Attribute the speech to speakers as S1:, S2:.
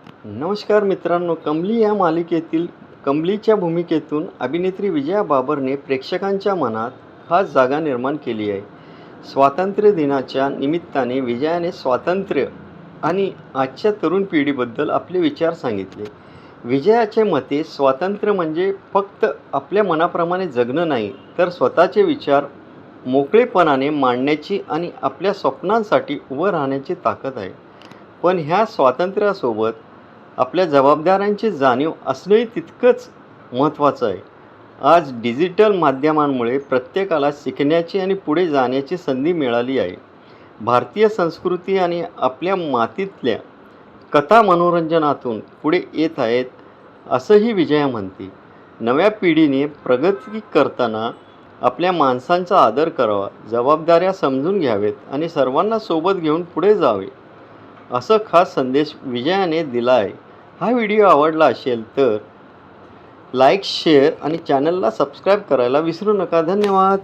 S1: नमस्कार मित्रांनो, कमली या मालिकेतील कमलीच्या भूमिकेतून अभिनेत्री विजया बाबरने प्रेक्षकांच्या मनात खास जागा निर्माण केली आहे. स्वातंत्र्य दिनाच्या निमित्ताने विजयाने स्वातंत्र्य आणि आजच्या तरुण पिढीबद्दल आपले विचार सांगितले. विजयाच्या मते स्वातंत्र्य म्हणजे फक्त आपल्या मनाप्रमाणे जगणं नाही, तर स्वतःचे विचार मोकळेपणाने मांडण्याची आणि आपल्या स्वप्नांसाठी उभं राहण्याची ताकद आहे. पण ह्या स्वातंत्र्यासोबत आपल्या जबाबदाऱ्यांची जाणीव असणंही तितकंच महत्त्वाचं आहे. आज डिजिटल माध्यमांमुळे प्रत्येकाला शिकण्याची आणि पुढे जाण्याची संधी मिळाली आहे. भारतीय संस्कृती आणि आपल्या मातीतल्या कथा मनोरंजनातून पुढे येत आहेत, असंही विजया म्हणते. नव्या पिढीने प्रगती करताना आपल्या माणसांचा आदर करावा, जबाबदाऱ्या समजून घ्यावेत आणि सर्वांना सोबत घेऊन पुढे जावे, असं खास संदेश विजयाने दिला आहे. हा व्हिडिओ आवडला असेल तर लाईक, शेअर आणि चॅनलला सबस्क्राईब करायला विसरू नका. धन्यवाद.